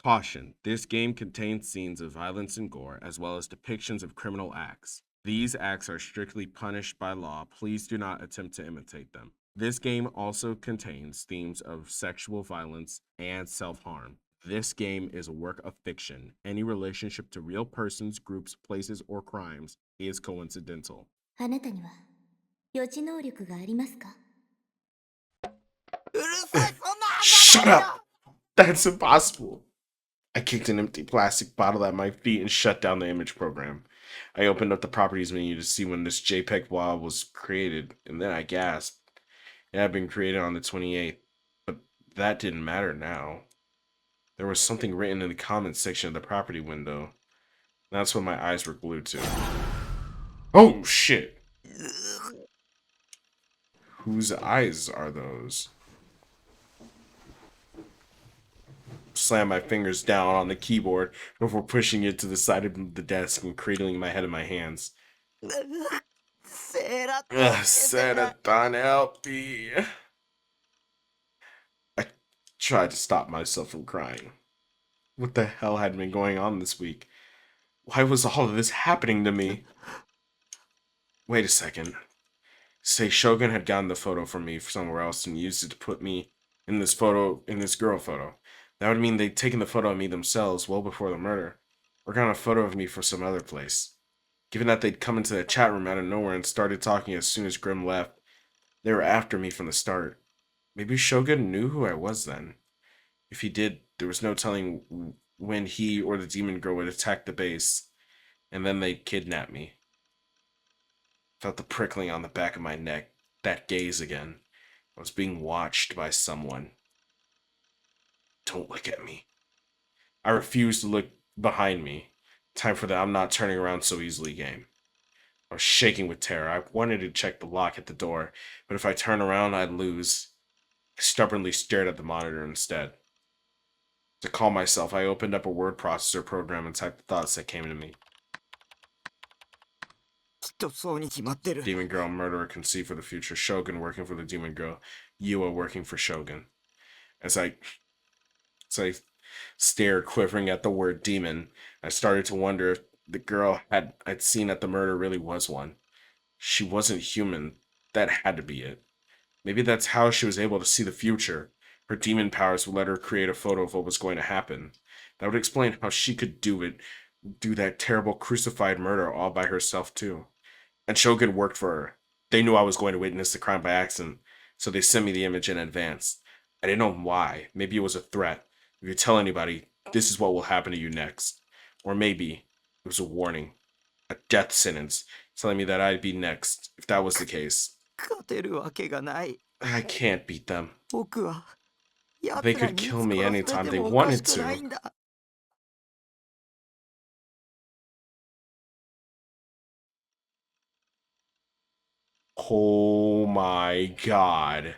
Caution: this game contains scenes of violence and gore, as well as depictions of criminal acts. These acts are strictly punished by law. Please do not attempt to imitate them. This game also contains themes of sexual violence and self harm. This game is a work of fiction. Any relationship to real persons, groups, places, or crimes is coincidental. あなたには予知能力がありますか？ Shut up! That's impossible. I kicked an empty plastic bottle at my feet and shut down the image program. I opened up the properties menu to see when this JPEG file was created, and then I gasped. It had been created on the 28th, but that didn't matter now. There was something written in the comments section of the property window. That's what my eyes were glued to. Oh, shit. Whose eyes are those? Slam my fingers down on the keyboard before pushing it to the side of the desk and cradling my head in my hands. Seraton, help me. I tried to stop myself from crying. What the hell had been going on this week? Why was all of this happening to me? Wait a second. Say Shogun had gotten the photo from me somewhere else and used it to put me in this girl photo. That would mean they'd taken the photo of me themselves well before the murder, or gotten a photo of me from some other place. Given that they'd come into the chat room out of nowhere and started talking as soon as Grim left, they were after me from the start. Maybe Shogun knew who I was then. If he did, there was no telling when he or the demon girl would attack the base, and then they'd kidnap me. Felt the prickling on the back of my neck, that gaze again. I was being watched by someone. Don't look at me. I refused to look behind me. Time for the I'm not turning around so easily game. I was shaking with terror. I wanted to check the lock at the door, but if I turned around, I'd lose. I stubbornly stared at the monitor instead. To calm myself, I opened up a word processor program and typed the thoughts that came to me. Demon girl, murderer conceived for the future. Shogun working for the demon girl. Yua working for Shogun. As I stared, quivering at the word demon, I started to wonder if the girl I'd seen at the murder really was one. She wasn't human. That had to be it. Maybe that's how she was able to see the future. Her demon powers would let her create a photo of what was going to happen. That would explain how she could do that terrible crucified murder all by herself too. And Shogun worked for her. They knew I was going to witness the crime by accident, so they sent me the image in advance. I didn't know why. Maybe it was a threat. If you tell anybody, this is what will happen to you next. Or maybe it was a warning. A death sentence, telling me that I'd be next, if that was the case. I can't beat them. They could kill me anytime they wanted to. Oh my god.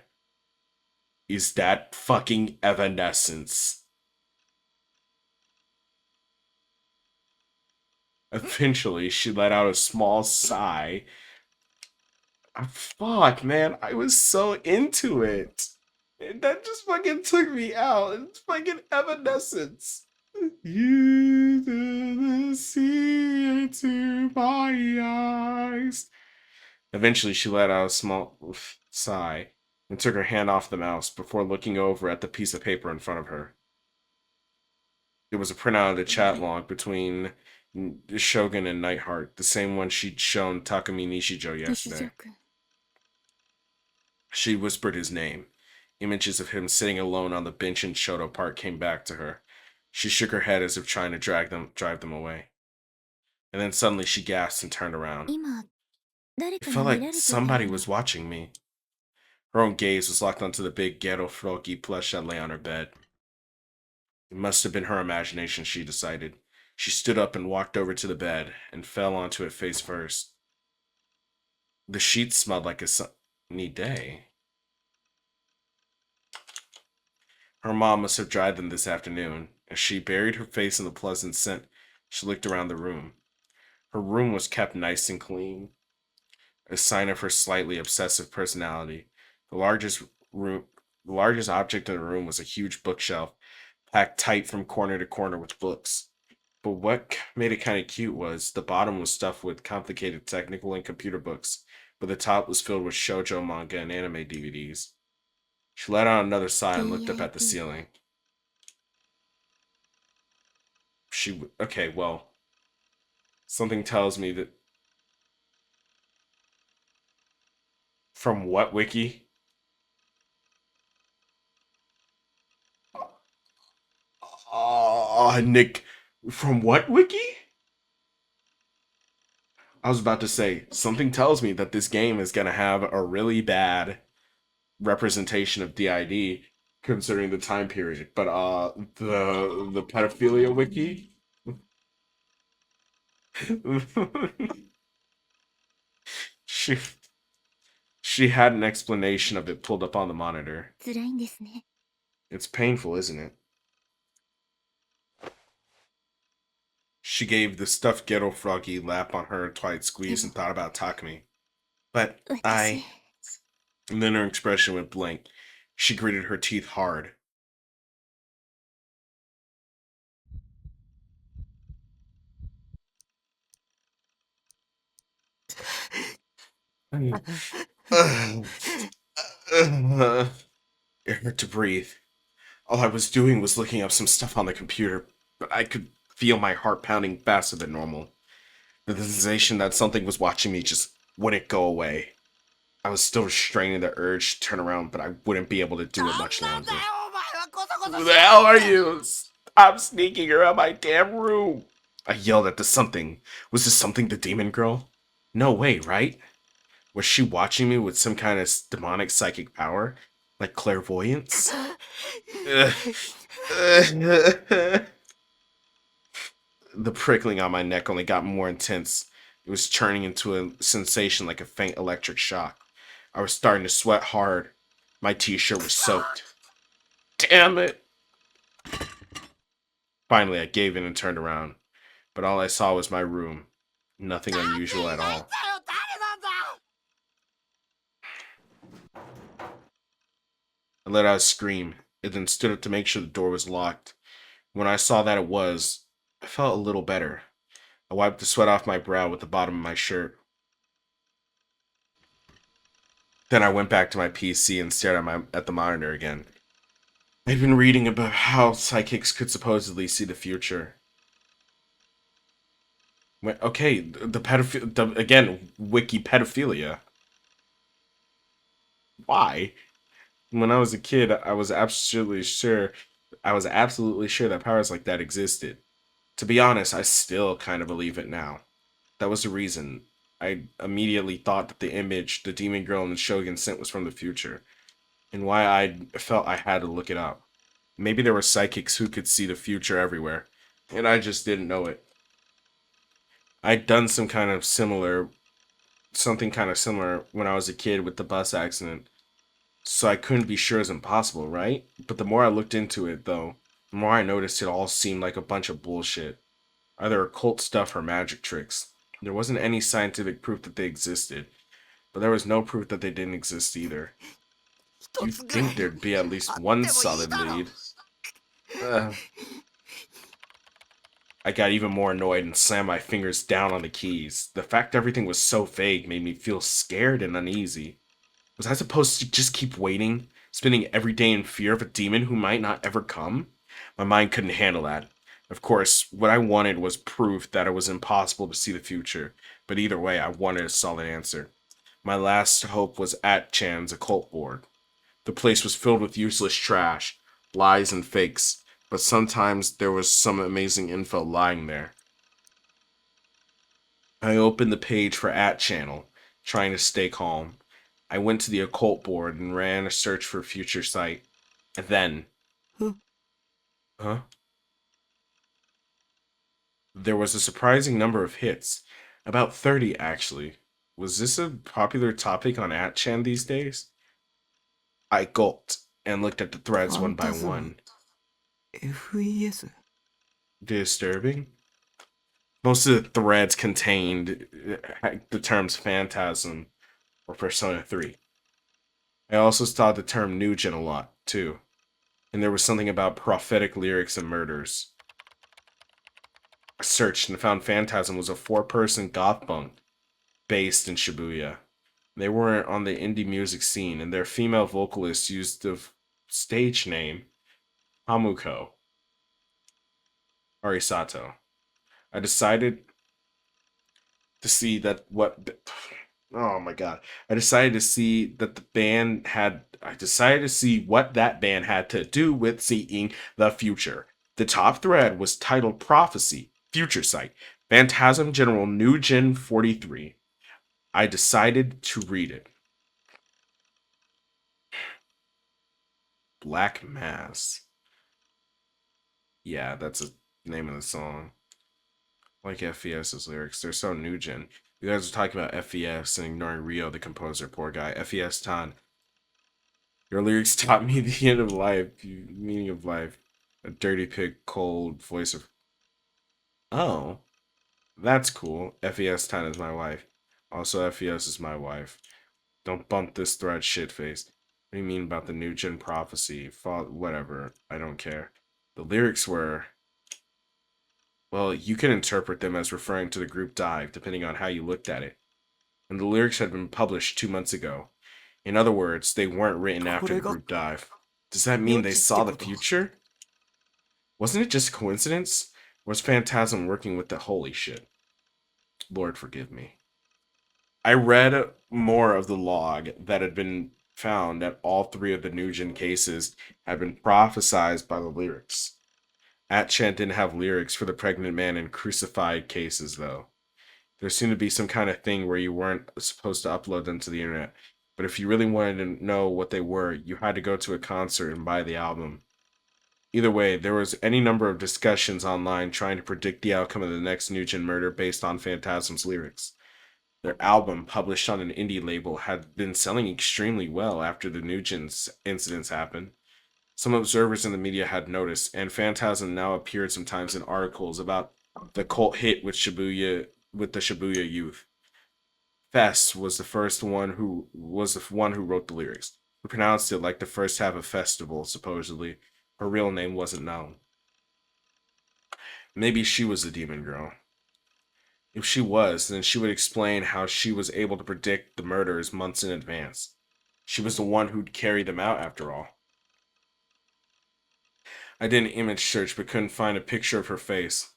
Is that fucking Evanescence? Eventually, she let out a small sigh. Fuck, man. I was so into it. And that just fucking took me out. It's fucking Evanescence. You didn't see into my eyes. Eventually, she let out a small sigh and took her hand off the mouse before looking over at the piece of paper in front of her. It was a printout of the chat log between Shogun and Nightheart, the same one she'd shown Takumi Nishijo yesterday. She whispered his name. Images of him sitting alone on the bench in Shoto Park came back to her. She shook her head as if trying to drive them away. And then suddenly she gasped and turned around. It felt like somebody was watching me. Her own gaze was locked onto the big Ghetto Froki plush that lay on her bed. It must have been her imagination, she decided. She stood up and walked over to the bed and fell onto it face first. The sheets smelled like a sunny day. Her mom must have dried them this afternoon. As she buried her face in the pleasant scent, she looked around the room. Her room was kept nice and clean, a sign of her slightly obsessive personality. The largest object in the room was a huge bookshelf packed tight from corner to corner with books. But what made it kind of cute was the bottom was stuffed with complicated technical and computer books, but the top was filled with shoujo manga and anime DVDs. She let out another sigh and looked up at the DID. ceiling. Okay, well, something tells me that. From what wiki? Nick, from what wiki? I was about to say, something tells me that this game is gonna have a really bad representation of DID considering the time period. But the pedophilia wiki? she she had an explanation of it pulled up on the monitor. 辛いんですね。 It's painful, isn't it? She gave the stuffed ghetto froggy lap on her tight squeeze and thought about Takumi. But 私、 And then her expression went blank. She gritted her teeth hard. It hurt to breathe. All I was doing was looking up some stuff on the computer, but I could feel my heart pounding faster than normal. The sensation that something was watching me just wouldn't go away. I was still restraining the urge to turn around, but I wouldn't be able to do it much longer. Who the hell are you? Stop sneaking around my damn room! I yelled at the something. Was this something the demon girl? No way, right? Was she watching me with some kind of demonic psychic power? Like clairvoyance? The prickling on my neck only got more intense. It was turning into a sensation like a faint electric shock. I was starting to sweat hard. My t-shirt was soaked. Damn it! Finally, I gave in and turned around. But all I saw was my room. Nothing unusual at all. I let out a scream, and then stood up to make sure the door was locked. When I saw that it was, I felt a little better. I wiped the sweat off my brow with the bottom of my shirt. Then I went back to my PC and stared at the monitor again. I'd been reading about how psychics could supposedly see the future. Okay, again, wiki pedophilia. Why? When I was a kid, I was absolutely sure that powers like that existed. To be honest, I still kind of believe it now. That was the reason. I immediately thought that the image the demon girl and the Shogun sent was from the future, and why I felt I had to look it up. Maybe there were psychics who could see the future everywhere, and I just didn't know it. I'd done something kind of similar when I was a kid with the bus accident, so I couldn't be sure it's impossible, right? But the more I looked into it, though, the more I noticed it all seemed like a bunch of bullshit. Either occult stuff or magic tricks. There wasn't any scientific proof that they existed, but there was no proof that they didn't exist either. You'd think there'd be at least one solid lead. I got even more annoyed and slammed my fingers down on the keys. The fact everything was so vague made me feel scared and uneasy. Was I supposed to just keep waiting, spending every day in fear of a demon who might not ever come? My mind couldn't handle that. Of course, what I wanted was proof that it was impossible to see the future, but either way, I wanted a solid answer. My last hope was at Chan's occult board. The place was filled with useless trash, lies, and fakes, but sometimes there was some amazing info lying there. I opened the page for @channel, trying to stay calm. I went to the occult board and ran a search for future sight. And then... Huh? There was a surprising number of hits. About 30, actually. Was this a popular topic on @chan these days? I gulped and looked at the threads one by one. FES? Disturbing? Most of the threads contained the terms Phantasm or Persona 3. I also saw the term Nugent a lot, too. And there was something about prophetic lyrics and murders. I searched and found Phantasm was a four-person goth punk based in Shibuya. They weren't on the indie music scene, and their female vocalist used the stage name Hamuko Arisato. I decided to see that what oh my god. I decided to see that the band had I decided to see what that band had to do with seeing the future. The top thread was titled Prophecy, Future Sight, Phantasm General New Gen 43. I decided to read it. Black Mass. Yeah, that's the name of the song. I like FES's lyrics. They're so new gen. You guys are talking about FES and ignoring Rio, the composer. Poor guy. FES Tan. Your lyrics taught me the end of life, meaning of life. A dirty pig, cold voice of. Oh, that's cool. FES Tan is my wife. Also, FES is my wife. Don't bump this thread, shitface. What do you mean about the new gen prophecy? Whatever. I don't care. The lyrics were. Well, you can interpret them as referring to the group Dive, depending on how you looked at it. And the lyrics had been published 2 months ago. In other words, they weren't written after the group Dive. Does that mean they saw the future? Wasn't it just a coincidence? Or was Phantasm working with the holy shit? Lord forgive me. I read more of the log that had been found that all three of the Nugent cases had been prophesized by the lyrics. Atchan didn't have lyrics for the pregnant man and crucified cases, though. There seemed to be some kind of thing where you weren't supposed to upload them to the internet. But if you really wanted to know what they were, you had to go to a concert and buy the album. Either way, there was any number of discussions online trying to predict the outcome of the next Nugent murder based on Phantasm's lyrics. Their album, published on an indie label, had been selling extremely well after the Nugent incidents happened. Some observers in the media had noticed, and Phantasm now appeared sometimes in articles about the cult hit with the Shibuya youth. Fest was the one who wrote the lyrics, who pronounced it like the first half of festival, supposedly. Her real name wasn't known. Maybe she was the demon girl. If she was, then she would explain how she was able to predict the murders months in advance. She was the one who'd carry them out, after all. I did an image search but couldn't find a picture of her face.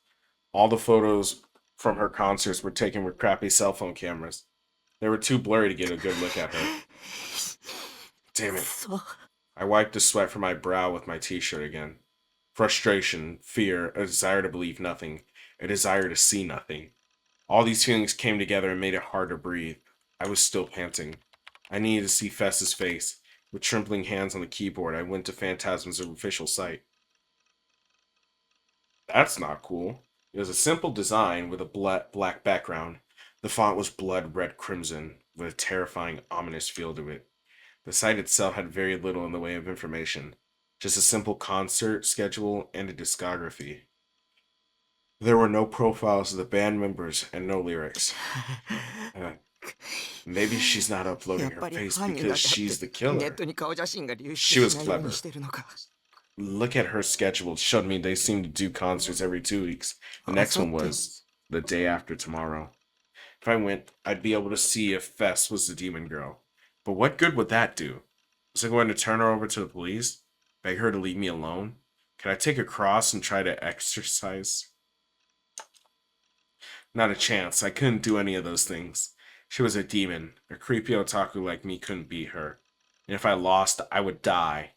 All the photos from her concerts were taken with crappy cell phone cameras. They were too blurry to get a good look at her. Damn it. I wiped the sweat from my brow with my t-shirt again. Frustration, fear, a desire to believe nothing, a desire to see nothing. All these feelings came together and made it hard to breathe. I was still panting. I needed to see Fess's face. With trembling hands on the keyboard, I went to Phantasm's official site. That's not cool. It was a simple design with a black background. The font was blood red crimson, with a terrifying, ominous feel to it. The site itself had very little in the way of information, just a simple concert schedule and a discography. There were no profiles of the band members and no lyrics. Maybe she's not uploading her face because she's the killer. She was clever. Look at her schedule. It showed me they seem to do concerts every 2 weeks. The next one was the day after tomorrow. If I went, I'd be able to see if Fess was the demon girl. But what good would that do? Was I going to turn her over to the police? Beg her to leave me alone? Could I take a cross and try to exorcise? Not a chance. I couldn't do any of those things. She was a demon. A creepy otaku like me couldn't beat her. And if I lost, I would die.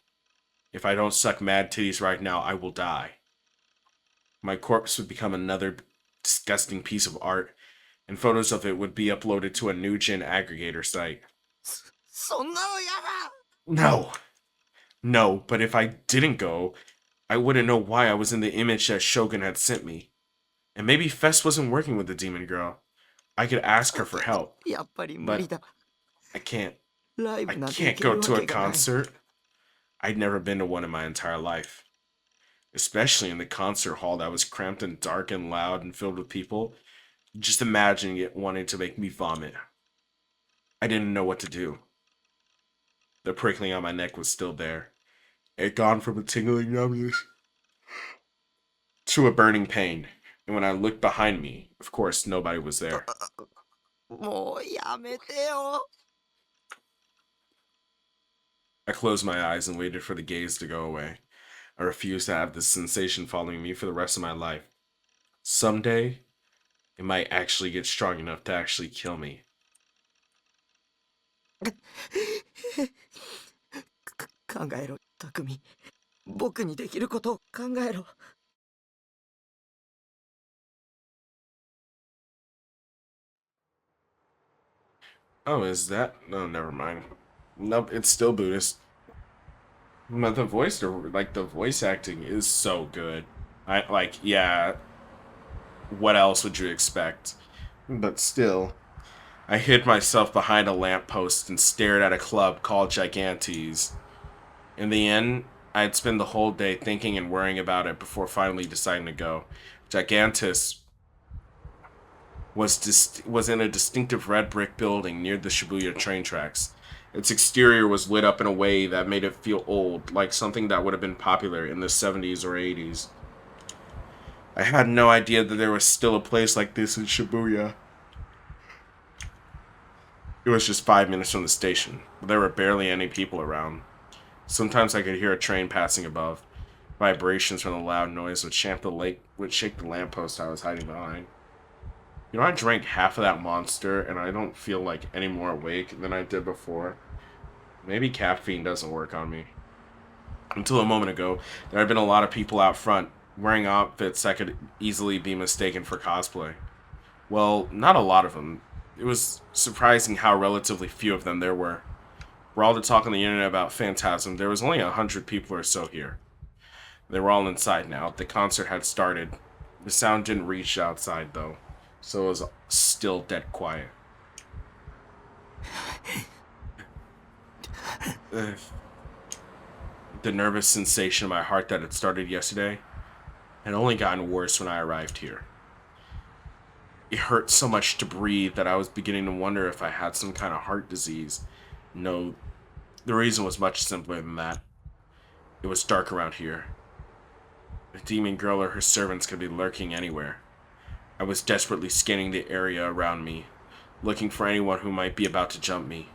If I don't suck mad titties right now, I will die. My corpse would become another disgusting piece of art, and photos of it would be uploaded to a new gen aggregator site. No! No, but if I didn't go, I wouldn't know why I was in the image that Shogun had sent me. And maybe Fess wasn't working with the demon girl. I could ask her for help. But I can't. I can't go to a concert. I'd never been to one in my entire life. Especially in the concert hall that was cramped and dark and loud and filled with people. Just imagining it wanted to make me vomit. I didn't know what to do. The prickling on my neck was still there. It gone from a tingling numbness to a burning pain. And when I looked behind me, of course, nobody was there. もうやめてよ。 I closed my eyes and waited for the gaze to go away. I refused to have this sensation following me for the rest of my life. Someday, it might actually get strong enough to actually kill me. 考えろ、匠。僕にできることを考えろ。 Oh, is that? No, never mind. Nope, it's still Buddhist. But the voice acting is so good. Yeah, what else would you expect? But still, I hid myself behind a lamppost and stared at a club called Gigantes. In the end, I'd spend the whole day thinking and worrying about it before finally deciding to go. Gigantes was in a distinctive red brick building near the Shibuya train tracks. Its exterior was lit up in a way that made it feel old, like something that would have been popular in the 70s or 80s. I had no idea that there was still a place like this in Shibuya. It was just 5 minutes from the station, but there were barely any people around. Sometimes I could hear a train passing above. Vibrations from the loud noise would shake the lamppost I was hiding behind. You know, I drank half of that monster, and I don't feel like any more awake than I did before. Maybe caffeine doesn't work on me. Until a moment ago, there had been a lot of people out front, wearing outfits that could easily be mistaken for cosplay. Well, not a lot of them. It was surprising how relatively few of them there were. For all the talk on the internet about Phantasm, there was only 100 people or so here. They were all inside now. The concert had started. The sound didn't reach outside, though, so it was still dead quiet. The nervous sensation in my heart that had started yesterday had only gotten worse when I arrived here. It hurt so much to breathe that I was beginning to wonder if I had some kind of heart disease. No, the reason was much simpler than that. It was dark around here. The demon girl or her servants could be lurking anywhere. I was desperately scanning the area around me, looking for anyone who might be about to jump me.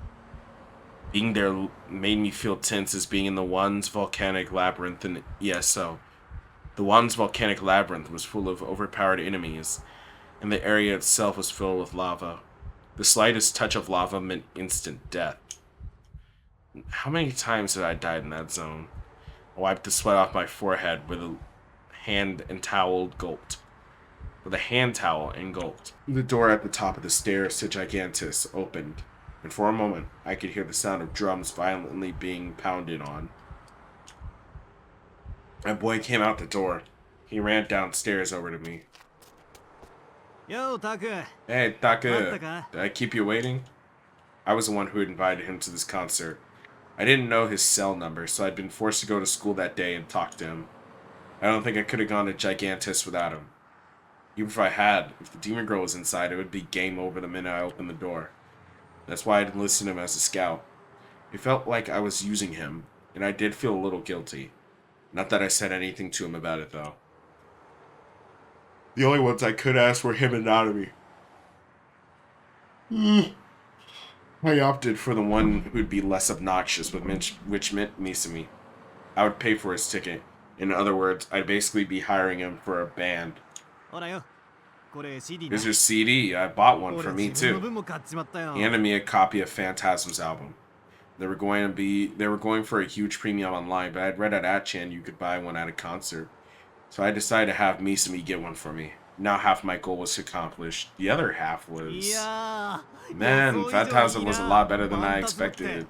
Being there made me feel tense as being in the Wands Volcanic Labyrinth in ESO. The Wands Volcanic Labyrinth was full of overpowered enemies, and the area itself was filled with lava. The slightest touch of lava meant instant death. How many times had I died in that zone? I wiped the sweat off my forehead with a hand towel and gulped. The door at the top of the stairs to Gigantes opened, and for a moment I could hear the sound of drums violently being pounded on. A boy came out the door. He ran downstairs over to me. Yo, Taku. Hey, Taku. Mantaka. Did I keep you waiting? I was the one who had invited him to this concert. I didn't know his cell number, so I'd been forced to go to school that day and talk to him. I don't think I could have gone to Gigantes without him. Even if I had, if the demon girl was inside, it would be game over the minute I opened the door. That's why I didn't listen to him as a scout. It felt like I was using him, and I did feel a little guilty. Not that I said anything to him about it, though. The only ones I could ask were him and Nanami. I opted for the one who'd be less obnoxious, which meant Misumi. I would pay for his ticket. In other words, I'd basically be hiring him for a band. ほらよ。これ CD な。 Here's your CD. I bought one for 俺 me 自分の too. 分も買っちまったよ。 He handed me a copy of Phantasm's album. They were going for a huge premium online, but I'd read at Atchan you could buy one at a concert. So I decided to have Misumi get one for me. Now half my goal was accomplished. The other half い was... やー。 Man, 予想以上にいいな。 Phantasm was a lot better than I バンタスって。 expected.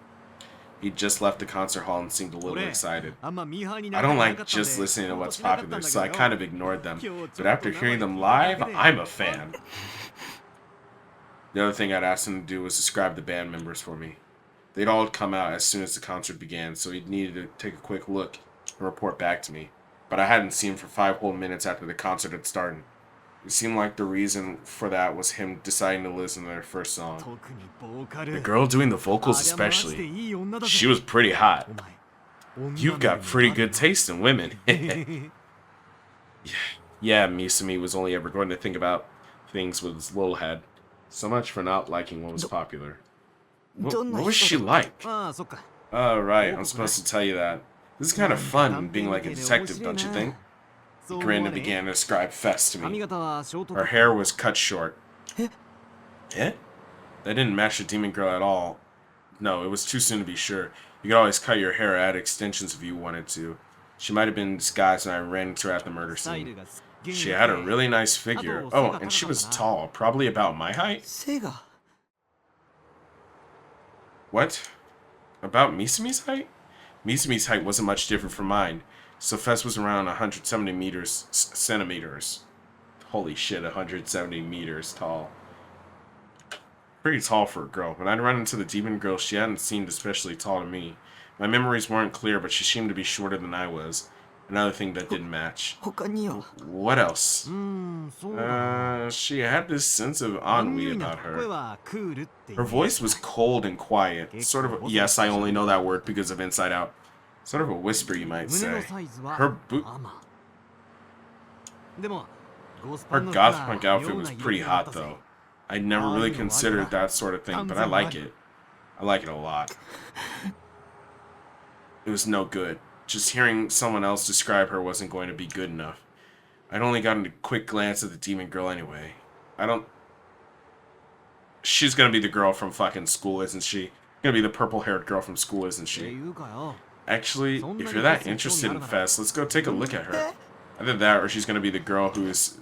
He just left the concert hall and seemed a little 俺 excited. あんまミーハーに I なり don't たくな like かったんで just listening to 応募 what's しなかったん popular, だ so I けど kind of ignored them. 今日ちょっ But と after 生 hearing で them 聞いた live, だけで I'm a fan. The other thing I'd asked him to do was describe the band members for me. They'd all come out as soon as the concert began, so he needed to take a quick look and report back to me. But I hadn't seen him for 5 whole minutes after the concert had started. It seemed like the reason for that was him deciding to listen to their first song. 特にボーカル The girl doing the vocals ありゃマジで especially. いい女だぜ She was pretty hot. お前 You've got pretty good taste in women. Yeah, Misumi was only ever going to think about things with his little head. So much for not liking what was popular. What was she like? ああそっか Oh, right, I'm supposed to tell you that. This is kind of fun, being like a detective, don't you think? He grinned and began to describe Fess to 髪 me. 型はショート Her hair was cut short. Eh? That didn't match the demon girl at all. No, it was too soon to be sure. You could always cut your hair or add extensions if you wanted to. She might have been in disguise when I ran into her at the murder スタイル scene. がすっげえ She had a really nice figure. Oh, and she was tall, probably about my height? 背が What? About Misumi's height? Misumi's height wasn't much different from mine, so Fess was around 170 centimeters. Holy shit, 170 meters tall. Pretty tall for a girl. When I'd run into the demon girl, she hadn't seemed especially tall to me. My memories weren't clear, but she seemed to be shorter than I was. Another thing that didn't match. 他には What else? うーんそうだな She had this sense of ア ennui ンニュイな about 声 her. はクールっていう Her voice was cold and quiet. Sort of, yes, I only know that word because of Inside Out. Sort of a whisper, you might 胸の say. サイズは Her boot, まあまあでもゴースパ her ンの goth 服 punk は outfit 妙 was な色 pretty 々だっ hot たぜ though. I'd never really considered that sort of thing, but I like it. I like it a lot. It was no good. Just hearing someone else describe her wasn't going to be good enough. I'd only gotten a quick glance at the demon girl anyway. She's gonna be the girl from fucking school, isn't she? Gonna be the purple-haired girl from school, isn't って she? いうかよ Actually, if you're that interested in Fess, let's go take a look at her. Either that, or she's gonna be the girl who's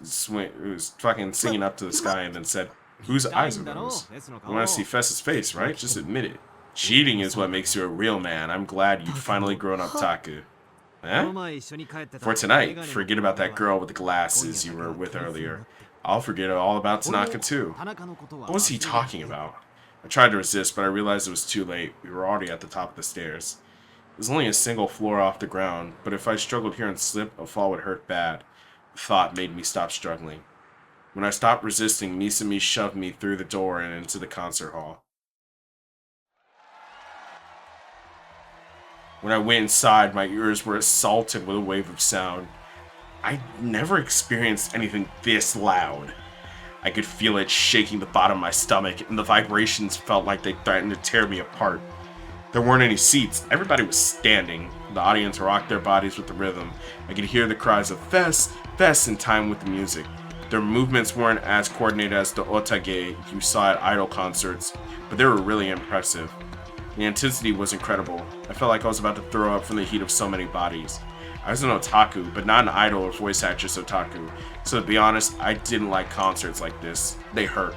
fucking singing up to the sky and then said, "Whose 痛い eyes ん are だろ those?" フェスの You 顔 want to see Fess's face, right? Just admit it. Cheating is what makes you a real man. I'm glad you've finally grown up, Taku. この Eh? 前一緒に帰ってた For メ tonight, ガネの forget about that girl with the glasses you were with earlier. I'll forget all about 俺も Tanaka too. 田中のことは What was he talking about? I tried to resist, but I realized it was too late. We were already at the top of the stairs. It was only a single floor off the ground, but if I struggled here and slipped, a fall would hurt bad. The thought made me stop struggling. When I stopped resisting, Misumi shoved me through the door and into the concert hall. When I went inside, my ears were assaulted with a wave of sound. I never experienced anything this loud. I could feel it shaking the bottom of my stomach, and the vibrations felt like they threatened to tear me apart. There weren't any seats. Everybody was standing. The audience rocked their bodies with the rhythm. I could hear the cries of Fess, Fess in time with the music. Their movements weren't as coordinated as the otage you saw at idol concerts, but they were really impressive. The intensity was incredible. I felt like I was about to throw up from the heat of so many bodies. I was an otaku, but not an idol or voice actress otaku, so to be honest, I didn't like concerts like this. They hurt.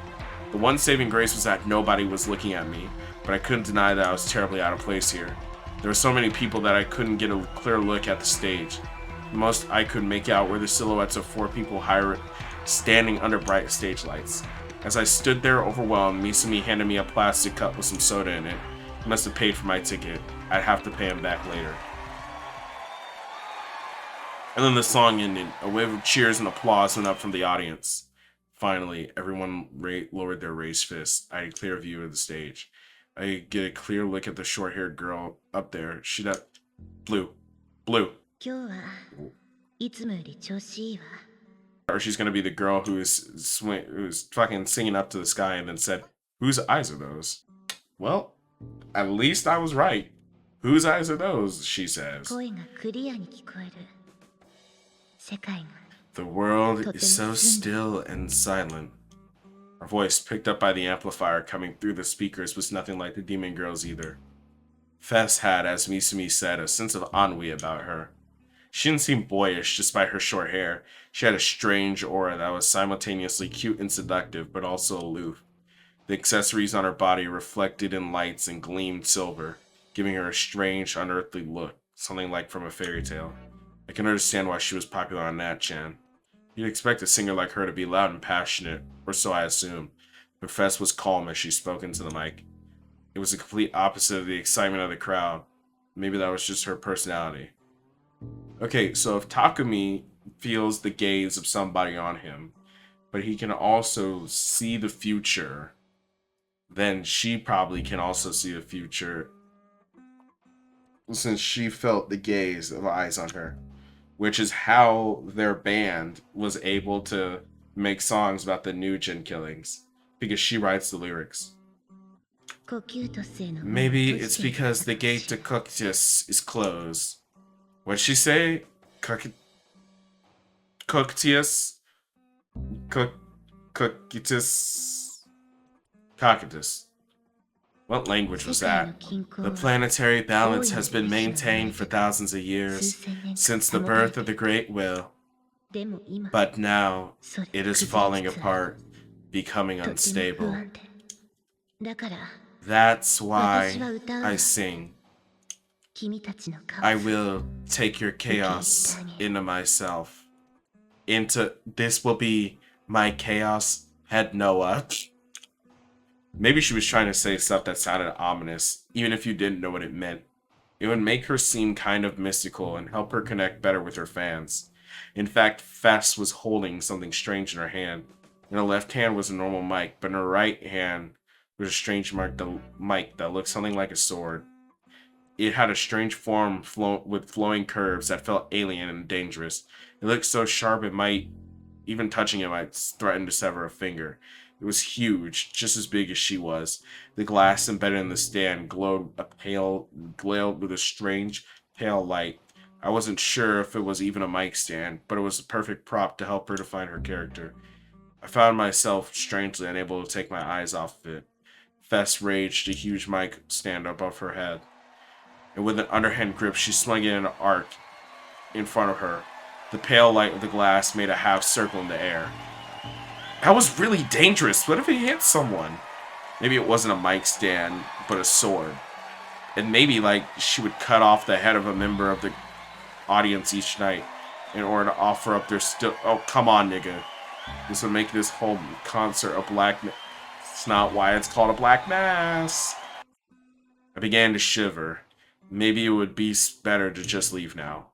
The one saving grace was that nobody was looking at me, but I couldn't deny that I was terribly out of place here. There were so many people that I couldn't get a clear look at the stage. The most I could make out were the silhouettes of 4 people standing under bright stage lights. As I stood there overwhelmed, Misumi handed me a plastic cup with some soda in it. He must have paid for my ticket. I'd have to pay him back later. And then the song ended. A wave of cheers and applause went up from the audience. Finally, everyone lowered their raised fists. I had a clear view of the stage. I could get a clear look at the short-haired girl up there. Blue. 今日はいつもより調子いいわ Or she's gonna be the girl who's fucking singing up to the sky and then said, "Whose eyes are those?" Well, at least I was right. Whose eyes are those? She says. 声がクリアに聞こえる世界が The world is so still and silent. Her voice, picked up by the amplifier coming through the speakers, was nothing like the demon girl's either. Fess had, as Misumi said, a sense of ennui about her. She didn't seem boyish despite her short hair. She had a strange aura that was simultaneously cute and seductive, but also aloof. The accessories on her body reflected in lights and gleamed silver, giving her a strange, unearthly look, something like from a fairy tale. I can understand why she was popular on Nat-chan. You'd expect a singer like her to be loud and passionate, or so I assumed, but Fess was calm as she spoke into the mic. It was the complete opposite of the excitement of the crowd. Maybe that was just her personality. Okay, so if Takumi feels the gaze of somebody on him, but he can also see the future, then she probably can also see the future. since she felt the gaze of eyes on her, which is how their band was able to make songs about the Nugent killings, because she writes the lyrics. 呼吸と性の門を Maybe 閉じ it's ているから because the gate to Coctius is closed. What'd she say? Coctius? Cocytus? Cocytus. What language was 世界の that? 均衡 The は planetary balance has been maintained for thousands of years, 数千年間 since the 保たれ birth て of the Great Will. でも今 But now, それ it is 崩れ falling つつあ apart, る becoming とても不 unstable. 安定だから That's 私は why 歌うわ I sing. 君たちのカオ I ス will take your chaos into myself. This will be my chaos, head Noah. Maybe she was trying to say stuff that sounded ominous, even if you didn't know what it meant. It would make her seem kind of mystical and help her connect better with her fans. In fact, Fess was holding something strange in her hand. In her left hand was a normal mic, but in her right hand was a strange mic that looked something like a sword. It had a strange form with flowing curves that felt alien and dangerous. It looked so sharp even touching it might threaten to sever a finger. It was huge, just as big as she was. The glass embedded in the stand glowed with a strange, pale light. I wasn't sure if it was even a mic stand, but it was a perfect prop to help her define her character. I found myself strangely unable to take my eyes off of it. Fess raged a huge mic stand above her head, and with an underhand grip, she swung it in an arc in front of her. The pale light of the glass made a half circle in the air. That was really dangerous. What if it hit someone? Maybe it wasn't a mic stand, but a sword. And maybe, like, she would cut off the head of a member of the audience each night in order to offer up their Oh, come on, nigga. This would make this whole concert a black... It's not why it's called a black mass. I began to shiver. Maybe it would be better to just leave now.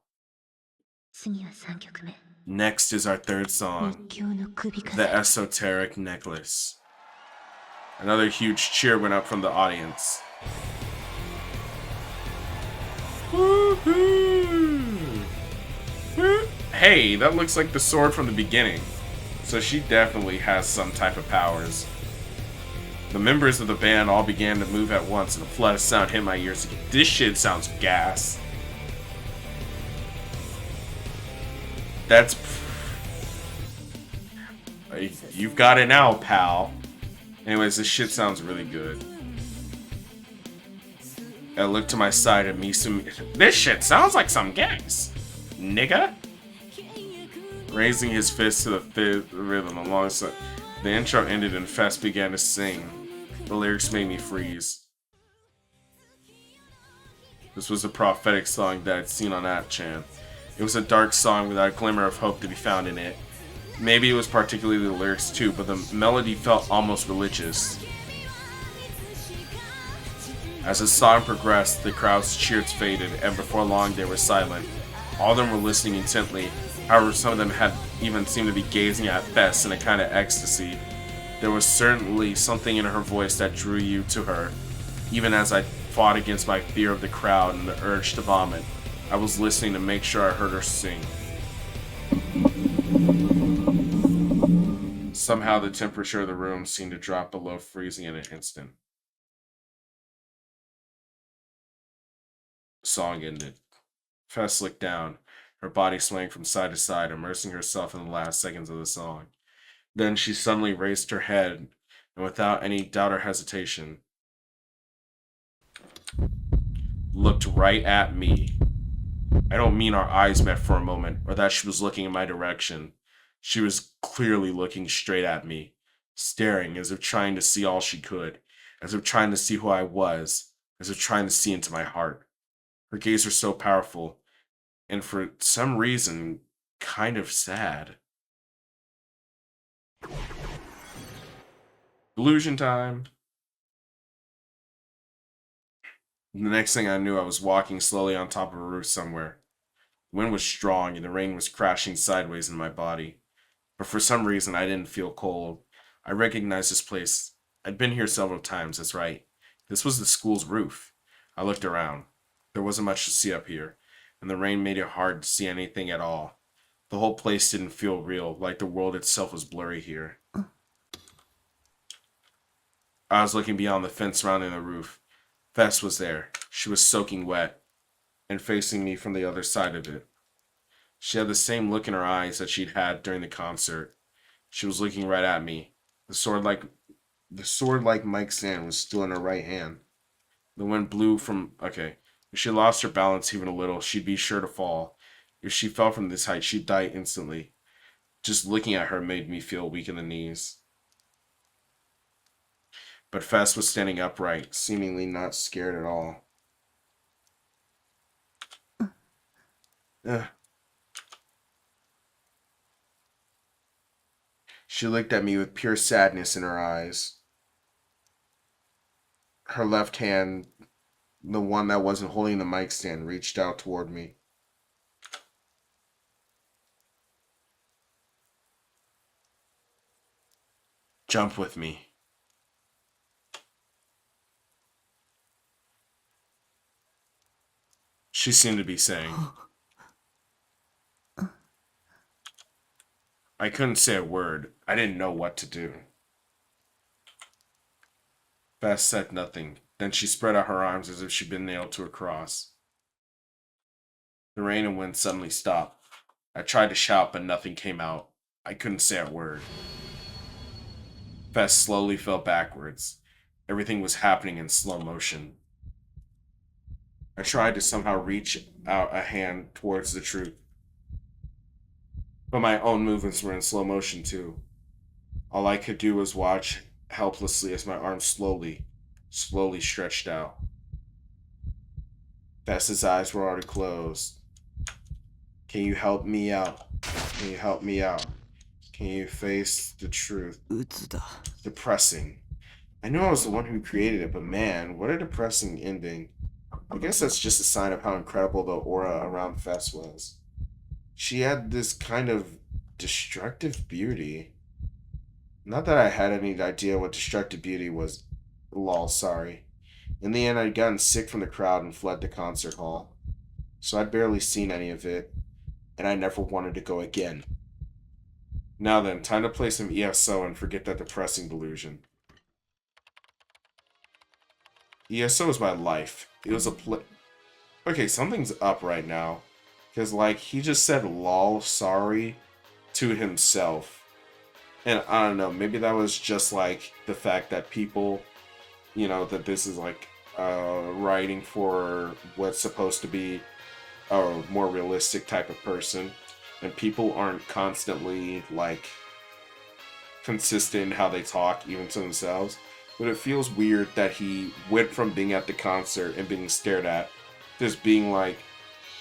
次は3曲目 Next is our third 日 song, 教の首 The 飾り Esoteric Necklace. Another huge cheer went up from the audience. Woohoo! Hey, that looks like the sword from the beginning. So she definitely has some type of powers. The members of the band all began to move at once, and a flood of sound hit my ears again. This shit sounds gas. That's... You've got it now, pal. Anyways, this shit sounds really good. I looked to my side and This shit sounds like some gas, nigga. Raising his fist to the rhythm alongside. The intro ended and Fess began to sing. The lyrics made me freeze. This was a prophetic song that I'd seen on 8chan. It was a dark song without a glimmer of hope to be found in it. Maybe it was particularly the lyrics too, but the melody felt almost religious. As the song progressed, the crowd's cheers faded, and before long they were silent. All of them were listening intently. However, some of them had even seemed to be gazing at Fess in a kind of ecstasy. There was certainly something in her voice that drew you to her. Even as I fought against my fear of the crowd and the urge to vomit, I was listening to make sure I heard her sing. Somehow the temperature of the room seemed to drop below freezing in an instant. The song ended. Fess looked down, her body swaying from side to side, immersing herself in the last seconds of the song. Then she suddenly raised her head, and without any doubt or hesitation, looked right at me. I don't mean our eyes met for a moment, or that she was looking in my direction. She was clearly looking straight at me, staring as if trying to see all she could, as if trying to see who I was, as if trying to see into my heart. Her gaze was so powerful, and for some reason, kind of sad. Illusion time! The next thing I knew, I was walking slowly on top of a roof somewhere. The wind was strong, and the rain was crashing sideways in my body. But for some reason, I didn't feel cold. I recognized this place. I'd been here several times, that's right. This was the school's roof. I looked around. There wasn't much to see up here, and the rain made it hard to see anything at all. The whole place didn't feel real, like the world itself was blurry here. I was looking beyond the fence surrounding the roof. Fess was there. She was soaking wet and facing me from the other side of it. She had the same look in her eyes that she'd had during the concert. She was looking right at me. The sword like Mike Sand was still in her right hand. The wind blew from okay. If she lost her balance even a little, she'd be sure to fall. If she fell from this height, she'd die instantly. Just looking at her made me feel weak in the knees. But Fess was standing upright, seemingly not scared at all. Ugh. She looked at me with pure sadness in her eyes. Her left hand, the one that wasn't holding the mic stand, reached out toward me. Jump with me. She seemed to be saying. I couldn't say a word. I didn't know what to do. Bess said nothing. Then she spread out her arms as if she'd been nailed to a cross. The rain and wind suddenly stopped. I tried to shout, but nothing came out. I couldn't say a word. Bess slowly fell backwards. Everything was happening in slow motion. I tried to somehow reach out a hand towards the truth. But my own movements were in slow motion too. All I could do was watch helplessly as my arms slowly stretched out. Bess's eyes were already closed. Can you help me out? Can you help me out? Can you face the truth? 鬱だ。 Depressing. I knew I was the one who created it, but man, what a depressing ending. I guess that's just a sign of how incredible the aura around Fess was. She had this kind of destructive beauty. Not that I had any idea what destructive beauty was. Lol, sorry. In the end, I'd gotten sick from the crowd and fled the concert hall. So I'd barely seen any of it, and I never wanted to go again. Now then, time to play some ESO and forget that depressing delusion. ESO is my life. It was a Okay, something's up right now. Because, like, he just said lol, sorry to himself. And I don't know, maybe that was just, like, the fact that people, you know, that this is, like, writing for what's supposed to be a more realistic type of person. And people aren't constantly, like, consistent in how they talk, even to themselves. But it feels weird that he went from being at the concert and being stared at, just being like,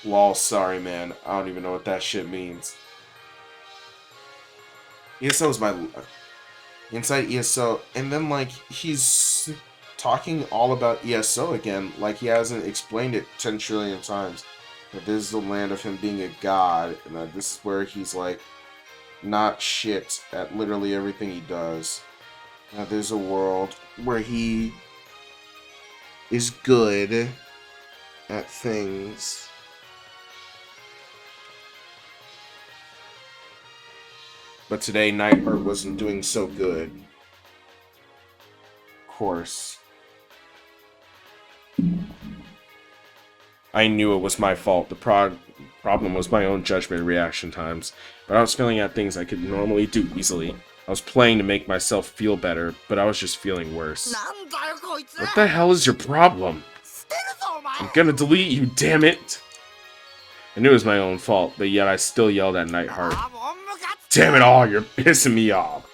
lol, sorry man, I don't even know what that shit means. ESO is my... Inside ESO, and then like, he's talking all about ESO again, like he hasn't explained it 10 trillion times. That this is the land of him being a god, and that this is where he's like, not shit at literally everything he does. Now there's a world where he is good at things. But today, Nightheart wasn't doing so good. Of course. I knew it was my fault. The problem was my own judgment and reaction times. But I was failing at things I could normally do easily. I was playing to make myself feel better, but I was just feeling worse. What the hell is your problem? I'm gonna delete you, damn it! I knew it was my own fault, but yet I still yelled at Nightheart. Damn it all, you're pissing me off!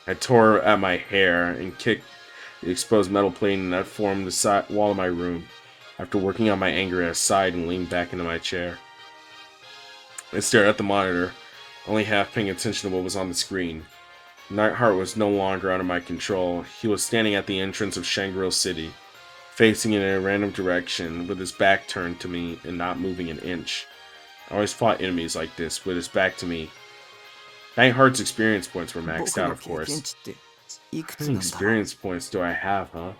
I tore at my hair and kicked the exposed metal plating that formed the wall of my room. After working on my anger aside and leaned back into my chair, I stared at the monitor, only half paying attention to what was on the screen. Nightheart was no longer under my control. He was standing at the entrance of Shangri-La City, facing in a random direction, with his back turned to me and not moving an inch. I always fought enemies like this, with his back to me. Nightheart's experience points were maxed out, of course. How many experience points do I have, huh?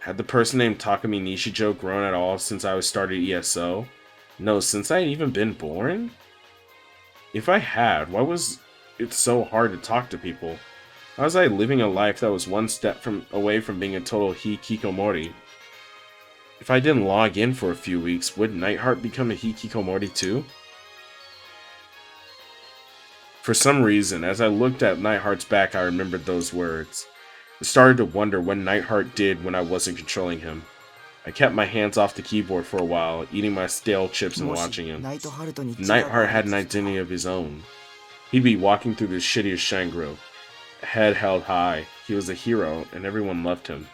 Had the person named Takumi Nishijo grown at all since I started ESO? No, since I had even been born? If I had, why was it so hard to talk to people? How was I living a life that was one step away from being a total hikikomori? If I didn't log in for a few weeks, would Nightheart become a hikikomori too? For some reason, as I looked at Nightheart's back, I remembered those words. I started to wonder what Nightheart did when I wasn't controlling him. I kept my hands off the keyboard for a while, eating my stale chips and watching him. Nightheart had an identity of his own. He'd be walking through the shittiest Shangro, head held high. He was a hero, and everyone loved him.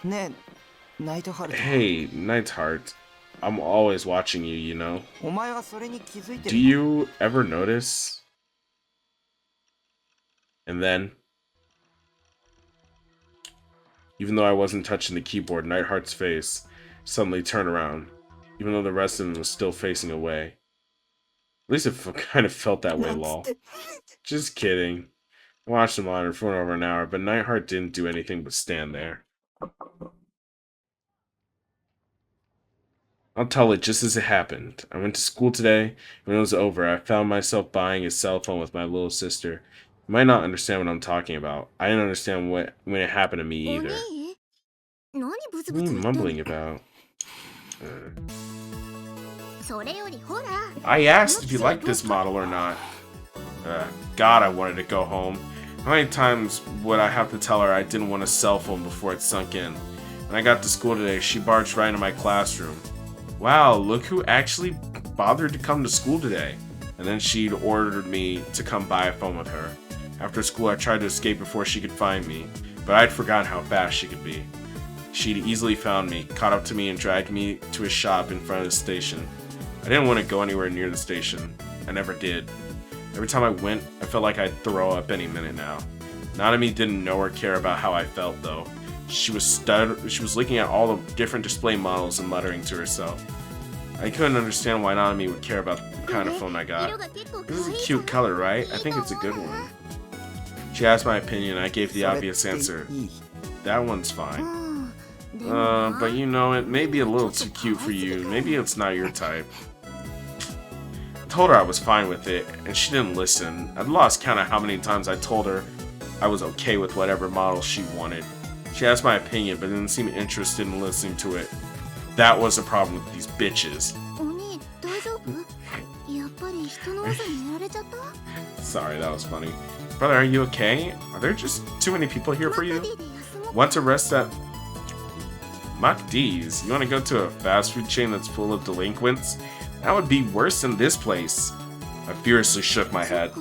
Hey, Nightheart. I'm always watching you, you know. Do you ever notice? And then, even though I wasn't touching the keyboard, Nightheart's face suddenly turned around, even though the rest of him was still facing away. At least it kind of felt that way, lol. Just kidding. I watched the monitor for over an hour, but Nightheart didn't do anything but stand there. I'll tell it just as it happened. I went to school today. When it was over, I found myself buying a cell phone with my little sister. You might not understand what I'm talking about. I didn't understand when it happened to me either. What are you mumbling about? I asked if you liked this model or not. God, I wanted to go home. How many times would I have to tell her I didn't want a cell phone before it sunk in? When I got to school today, she barged right into my classroom. Wow, look who actually bothered to come to school today. And then she'd ordered me to come buy a phone with her. After school, I tried to escape before she could find me, but I'd forgotten how fast she could be. She'd easily found me, caught up to me, and dragged me to a shop in front of the station. I didn't want to go anywhere near the station. I never did. Every time I went, I felt like I'd throw up any minute now. Nanami didn't know or care about how I felt, though. She was looking at all the different display models and muttering to herself. I couldn't understand why Nanami would care about the kind of phone I got. This is a cute color, right? I think it's a good one. She asked my opinion, and I gave the obvious answer. That one's fine. But you know, it may be a little too cute for you. Maybe it's not your type. I told her I was fine with it, and she didn't listen. I'd lost count of how many times I told her I was okay with whatever model she wanted. She asked my opinion, but didn't seem interested in listening to it. That was the problem with these bitches. Sorry, that was funny. Brother, are you okay? Are there just too many people here for you? Want to rest at MacD's? You want to go to a fast food chain that's full of delinquents? That would be worse than this place. I furiously shook my head.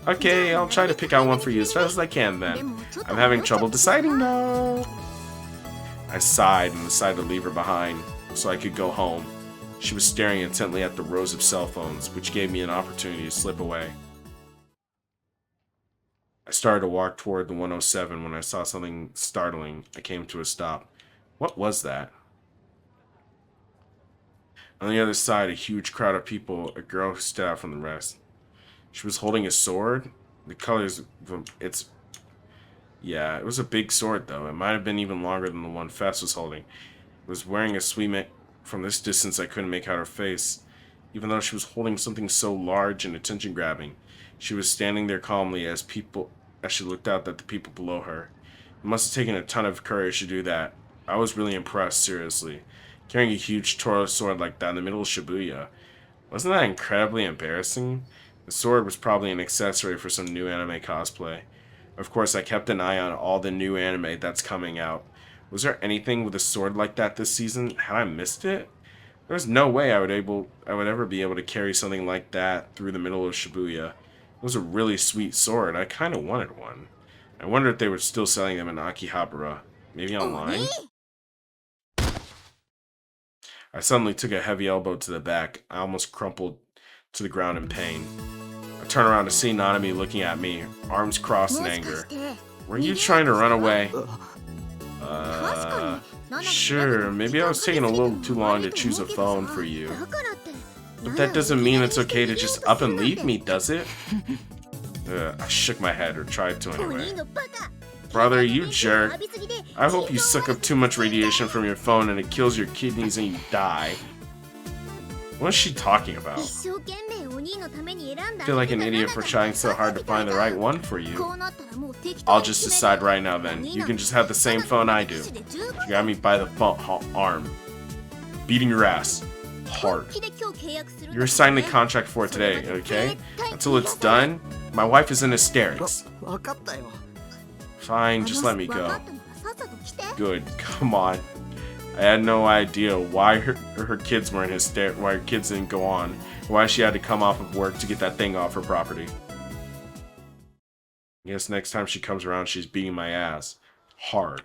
Okay, I'll try to pick out one for you as fast as I can then. I'm having trouble deciding though. I sighed and decided to leave her behind so I could go home. She was staring intently at the rows of cell phones, which gave me an opportunity to slip away. I started to walk toward the 107 when I saw something startling. I came to a stop. What was that? On the other side, a huge crowd of people, a girl who stood out from the rest. She was holding a sword. The colors of its... Yeah, it was a big sword, though. It might have been even longer than the one Fess was holding. It was wearing a sweet... From this distance, I couldn't make out her face. Even though she was holding something so large and attention-grabbing, she was standing there calmly as she looked out at the people below her. It must have taken a ton of courage to do that. I was really impressed, seriously. Carrying a huge Toro sword like that in the middle of Shibuya. Wasn't that incredibly embarrassing? The sword was probably an accessory for some new anime cosplay. Of course, I kept an eye on all the new anime that's coming out. Was there anything with a sword like that this season? Had I missed it? There was no way I would ever be able to carry something like that through the middle of Shibuya. It was a really sweet sword. I kind of wanted one. I wonder if they were still selling them in Akihabara. Maybe online? I suddenly took a heavy elbow to the back. I almost crumpled to the ground in pain. I turned around to see Nanami looking at me, arms crossed in anger. Were you trying to run away? Sure, maybe I was taking a little too long to choose a phone for you. But that doesn't mean it's okay to just up and leave me, does it? I shook my head, or tried to anyway. Brother, you jerk. I hope you suck up too much radiation from your phone and it kills your kidneys and you die. What is she talking about? I feel like an idiot for trying so hard to find the right one for you. I'll just decide right now then. You can just have the same phone I do. She got me by the arm. Beating your ass. Hard. You're signing the contract for it today, okay? Until it's done, my wife is in hysterics. 分かったよ Fine, just let me go. Good, come on. I had no idea why her kids were in hysterics, why her kids didn't go on, why she had to come off of work to get that thing off her property. I guess next time she comes around, she's beating my ass. Hard.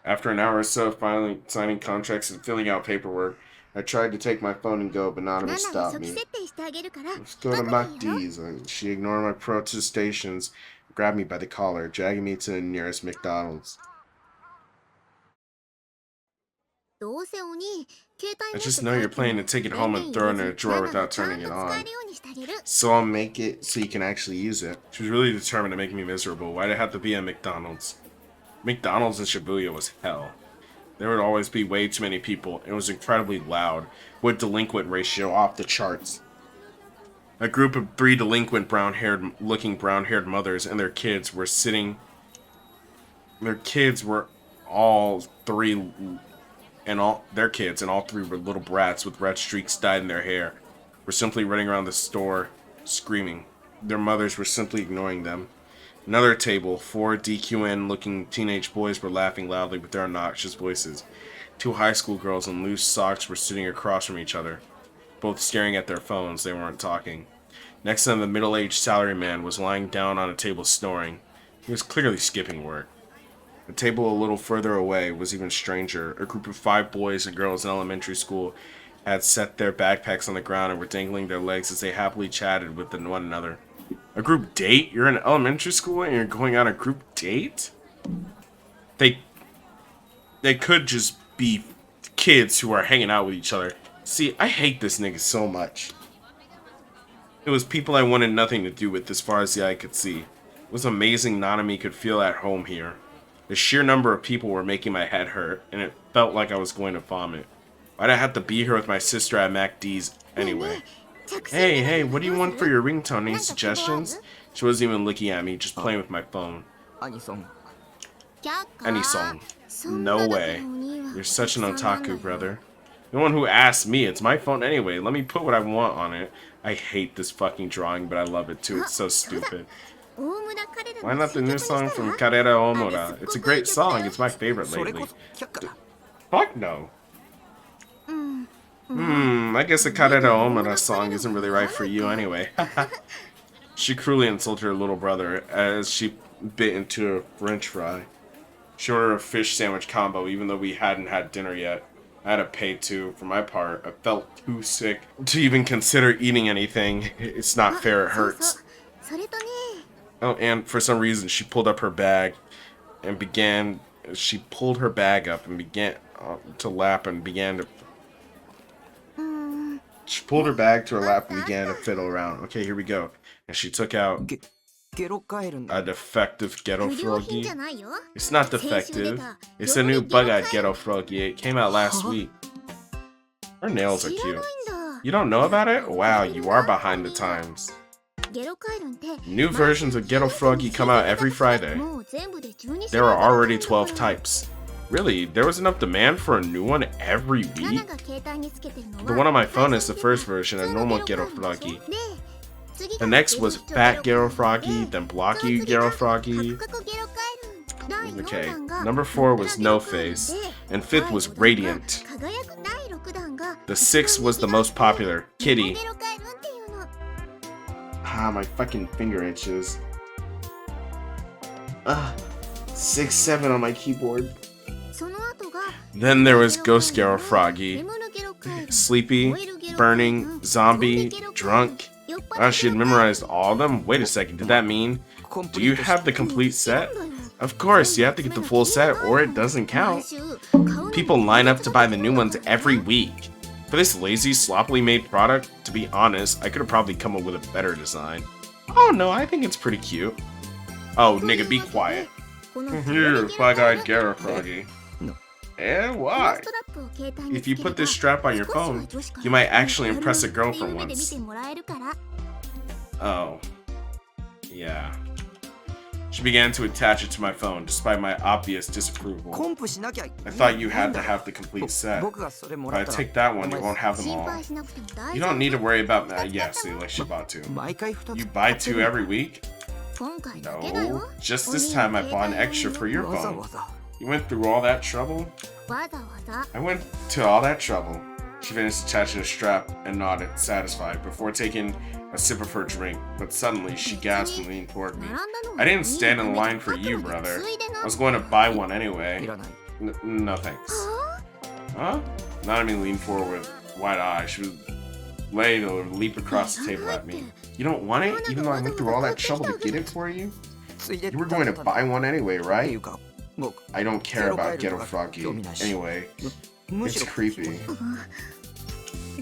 After an hour or so of finally signing contracts and filling out paperwork, I tried to take my phone and go, but Nanami stopped me. Let's go to MacD's. She ignored my protestations, grabbed me by the collar, dragging me to the nearest McDonald's. I just know you're planning to take it home and throw it in a drawer without turning it on. So I'll make it so you can actually use it. She was really determined to make me miserable. Why'd it have to be at McDonald's? McDonald's in Shibuya was hell. There would always be way too many people. It was incredibly loud, with delinquent ratio off the charts. A group of 3 delinquent brown-haired mothers and their kids were sitting. Their kids were all 3, and all their kids and all 3 were little brats with red streaks dyed in their hair. Were simply running around the store, screaming. Their mothers were simply ignoring them. Another table, 4 DQN-looking teenage boys were laughing loudly with their obnoxious voices. 2 high school girls in loose socks were sitting across from each other, both staring at their phones. They weren't talking. Next to them, the middle-aged salaryman was lying down on a table snoring. He was clearly skipping work. A table a little further away was even stranger. A group of 5 boys and girls in elementary school had set their backpacks on the ground and were dangling their legs as they happily chatted with one another. A group date? You're in elementary school and you're going on a group date? They could just be kids who are hanging out with each other. See, I hate this nigga so much. It was people I wanted nothing to do with as far as the eye could see. It was amazing Nanami could feel at home here. The sheer number of people were making my head hurt, and it felt like I was going to vomit. Why'd I have to be here with my sister at MacD's anyway? Hey, what do you want for your ringtone? Any suggestions? She wasn't even looking at me, just playing with my phone. Any song. No way. You're such an otaku, brother. The one who asked me, it's my phone anyway. Let me put what I want on it. I hate this fucking drawing, but I love it too. It's so stupid. Why not the new song from Karera Omura? It's a great song. It's my favorite lately. Fuck no. I guess the Karera Omura song isn't really right for you anyway. She cruelly insulted her little brother as she bit into a french fry. She ordered a fish sandwich combo even though we hadn't had dinner yet. I had to pay too. For my part, I felt too sick to even consider eating anything. It's not fair, it hurts. Oh, and for some reason she pulled up her bag and began to lap and began to she pulled her bag to her lap and began to fiddle around. Okay, here we go. And she took out a defective Ghetto Froggy. It's not defective. It's a new bug-eyed Ghetto Froggy. It came out last week. Her nails are cute. You don't know about it? Wow, you are behind the times. New versions of Ghetto Froggy come out every Friday. There are already 12 types. Really? There was enough demand for a new one every week? The one on my phone is the first version, a normal Ghetto Froggy. The next was Fat Ghetto Froggy, then Blocky Ghetto Froggy. Okay, number 4 was No Face, and 5th was Radiant. The 6th was the most popular, Kitty. Ah, my fucking finger itches. 6, 7 on my keyboard. Then there was Ghost Ghetto Froggy, Sleepy, Burning, Zombie, Drunk. Oh, she had memorized all of them? Wait a second, did that mean? Do you have the complete set? Of course, you have to get the full set or it doesn't count. People line up to buy the new ones every week. For this lazy, sloppily made product, to be honest, I could have probably come up with a better design. Oh no, I think it's pretty cute. Oh, nigga, be quiet. この Here, bug-eyed Garo Froggy. No. And この why? ストラップを携帯に If you つけれ put ば this strap on your 少しは phone, 女子から you might actually やる impress a って girl いう for 目で見 once. てもらえるから Oh. Yeah. She began to attach it to my phone, despite my obvious コ disapproval. ンプしなきゃい I thought you had to have the complete set. 僕がそれも If ら I ったら take that one, you won't have them 心 all. 配しなくても大 You 丈 don't need to 夫 worry about that. Yeah, see, like she bought two. 毎回2つ You buy two every week? 今回だけだよ No. Just this time I bought an extra for your わざ phone. わざ You went through all that trouble? わざわざ I went to all that trouble. She finished attaching a strap and nodded, satisfied, before taking a sip of her drink. But suddenly, she gasped and leaned toward me. 並んだの I didn't stand in いいため line for に you, 書くので brother. ついでな I was going to buy one い anyway. らない No thanks. Huh? Nanami leaned forward with wide eyes. She was ready to leap across the table at me. You don't want it, even though I went through all that trouble to get it for you? ついで You were going to buy one anyway, ってい right? うか僕 I don't care about Ghetto Froggy. Anyway, む it's しろ creepy.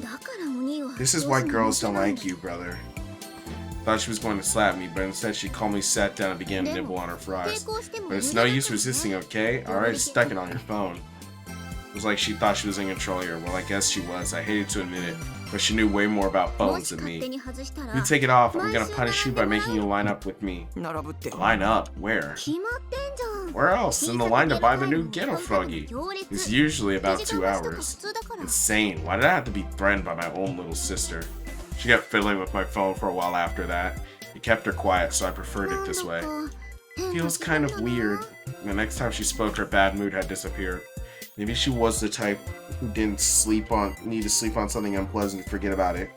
だからお兄は This is why girls don't like you, brother. Thought she was going to slap me, but instead she calmly sat down and began to nibble on her 抵 fries. 抗しても But 無 it's 理 no だから use resisting, okay? Alright, stuck it on your phone. It was like she thought she was in control here. Well, I guess she was. I hated to admit it, but she knew way more about も phones し than 勝手 me. に外したら You take it off, I'm gonna punish you by making you line up with me. 並ぶって Line up? Where? 決まってんじゃん Where else? In the line to buy the new Ghetto 小さな Froggy. 行列 It's usually about 2 2 時間待ちとか hours. 普通だから Insane. Why did I have to be threatened by my own little sister? She kept fiddling with my phone for a while after that. It kept her quiet, so I preferred it this way. なんだか変化 Feels して kind る of んだな weird. The next time she spoke, her bad mood had disappeared. Maybe she was the type who didn't need to sleep on something unpleasant to forget about it.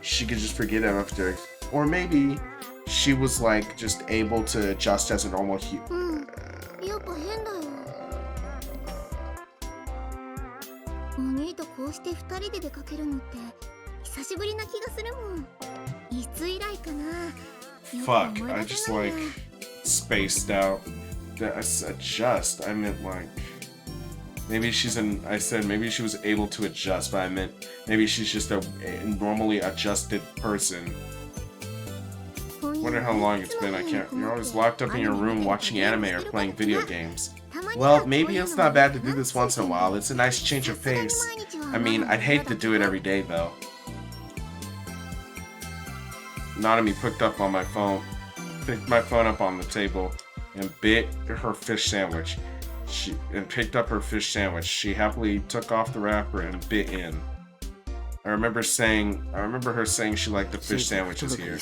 She could just forget it after. Or maybe she was like just able to adjust as a normal うんやっぱ変だよお兄とこうして2人で出かけるのって久しぶりな気がするもんいつ以来かなよく Fuck, 思い I 出 just せない like や spaced out. Adjust. I meant like maybe I said maybe she was able to adjust, but I meant maybe she's just a normally adjusted person. Wonder how long it's been. I can't. You're always locked up in your room watching anime or playing video games. Well, maybe it's not bad to do this once in a while. It's a nice change of pace. I mean, I'd hate to do it every day though. Nanami picked my phone up on the table and bit her fish sandwich. She picked up her fish sandwich. She happily took off the wrapper and bit in. I remember her saying she liked the fish sandwiches here.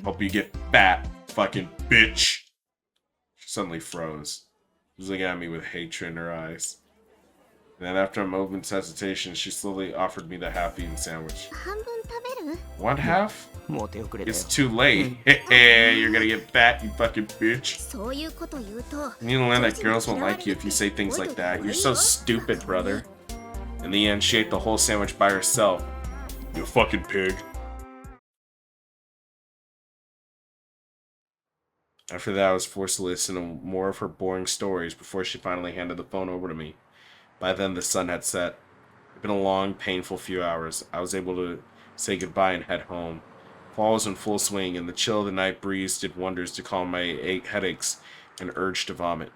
Hope you get fat, fucking bitch. She suddenly froze. She was looking at me with hatred in her eyes. And then after a moment's hesitation, she slowly offered me the half-eaten sandwich. 半分食べる One half? もう手遅れだよ It's too late. You're gonna get fat, you fucking bitch. そういうこと言うと You need to learn that girls won't like you if you say things like that. You're so stupid, brother. In the end, she ate the whole sandwich by herself. You fucking pig. After that, I was forced to listen to more of her boring stories before she finally handed the phone over to me. By then, the sun had set. It had been a long, painful few hours. I was able to say goodbye and head home. Fall was in full swing, and the chill of the night breeze did wonders to calm my headaches and urge to vomit.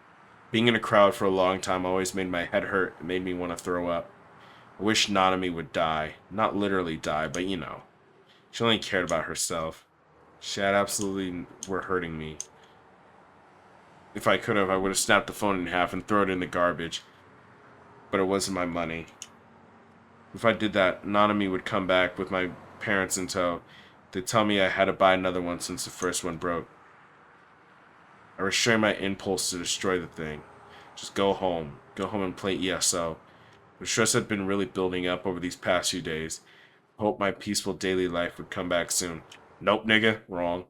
Being in a crowd for a long time always made my head hurt and made me want to throw up. I wished Nanami would die. Not literally die, but you know. She only cared about herself. She had absolutely were hurting me. If I could have, I would have snapped the phone in half and thrown it in the garbage. But it wasn't my money. If I did that, Nanami would come back with my parents in tow. They'd tell me I had to buy another one since the first one broke. I restrained my impulse to destroy the thing. Just go home. Go home and play ESO. The stress had been really building up over these past few days. I hoped my peaceful daily life would come back soon. Nope, nigga. Wrong.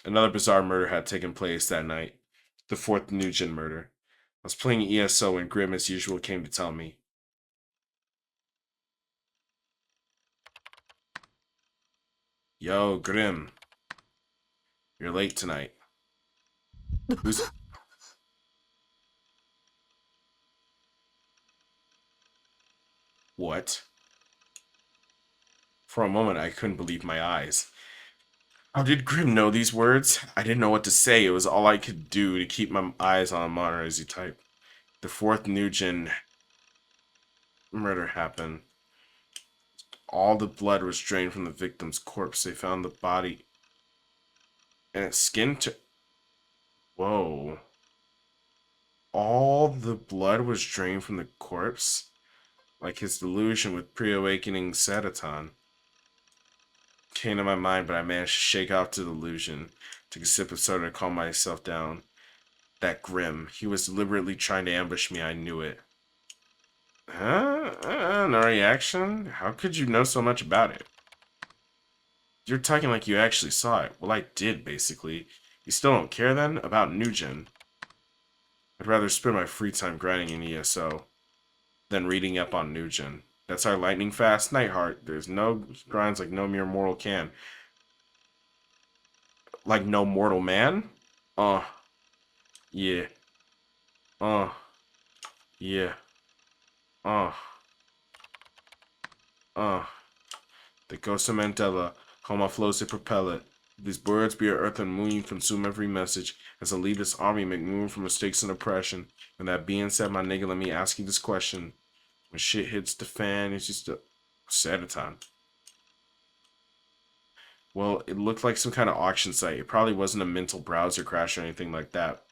Another bizarre murder had taken place that night. The fourth Nugent murder. I was playing ESO when Grim, as usual, came to tell me. Yo, Grim. You're late tonight. Who's... What? For a moment, I couldn't believe my eyes. How did Grim know these words? I didn't know what to say. It was all I could do to keep my eyes on a monitor as he typed. The fourth Nugent murder happened. All the blood was drained from the victim's corpse. They found the body and its skin to... Whoa. All the blood was drained from the corpse? Like his delusion with pre-awakening Sataton. Came to my mind, but I managed to shake off the delusion. Took a sip of soda to calm myself down. That Grim. He was deliberately trying to ambush me. I knew it. Huh? No reaction? How could you know so much about it? You're talking like you actually saw it. Well, I did, basically. You still don't care, then? About Nugent? I'd rather spend my free time grinding in ESO than reading up on Nugent. That's our lightning fast Nightheart. There's no grinds like no mere mortal can. Like no mortal man? Yeah. Yeah. The ghost of Mandela, Homa flows to propel it. These birds be our earth and moon, you consume every message. As I lead this army, make room for mistakes and oppression. And that being said, my nigga, let me ask you this question. When shit hits the fan, it's just a Sataton. Well, it looked like some kind of auction site. It probably wasn't a mental browser crash or anything like that.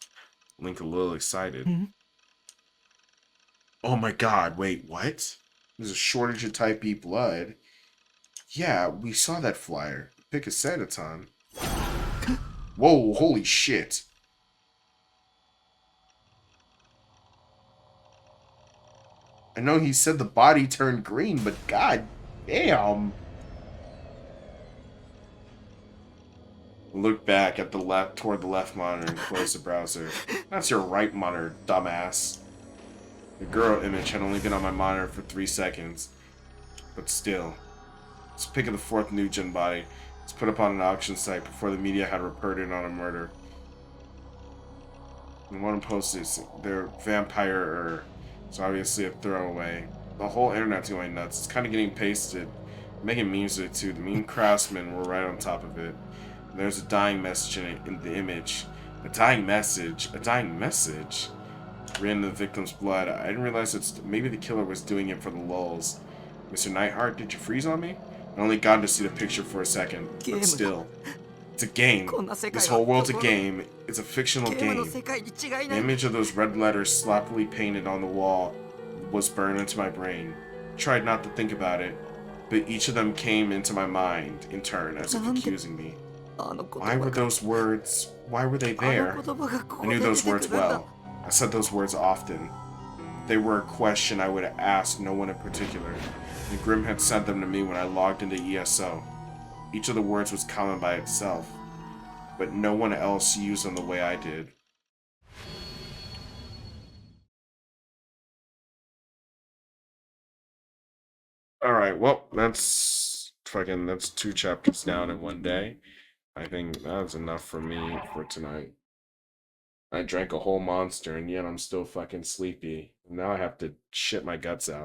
Link a little excited. Oh my god, wait, what? There's a shortage of Type B blood. Yeah, we saw that flyer. Pick a Sataton. Whoa, holy shit. I know he said the body turned green, but god damn. Look back at the left toward the left monitor and close the browser. That's your right monitor, dumbass. The girl image had only been on my monitor for 3 seconds. But still. It's a pic of the fourth Nugent body. It's put up on an auction site before the media had reported on a murder. And one post is they're vampire, it's obviously a throwaway. The whole internet's going nuts. It's kind of getting pasted. Making memes with it too. The meme craftsmen were right on top of it. And there's a dying message in the image. A dying message? A dying message? Ran the victim's blood. I didn't realize maybe the killer was doing it for the lulz. Mr. Nightheart, did you freeze on me? I only got to see the picture for a second, but still. It's a game. This whole world's a game. It's a fictional game. The image of those red letters sloppily painted on the wall was burned into my brain. I tried not to think about it, but each of them came into my mind in turn as if accusing me. Why were those words? Why were they there? I knew those words well. I said those words often. They were a question I would ask no one in particular, and Grim had sent them to me when I logged into ESO. Each of the words was common by itself, but no one else used them the way I did. Alright, well, that's 2 chapters down in one day. I think that's enough for me for tonight. I drank a whole monster and yet I'm still fucking sleepy. Now I have to shit my guts out.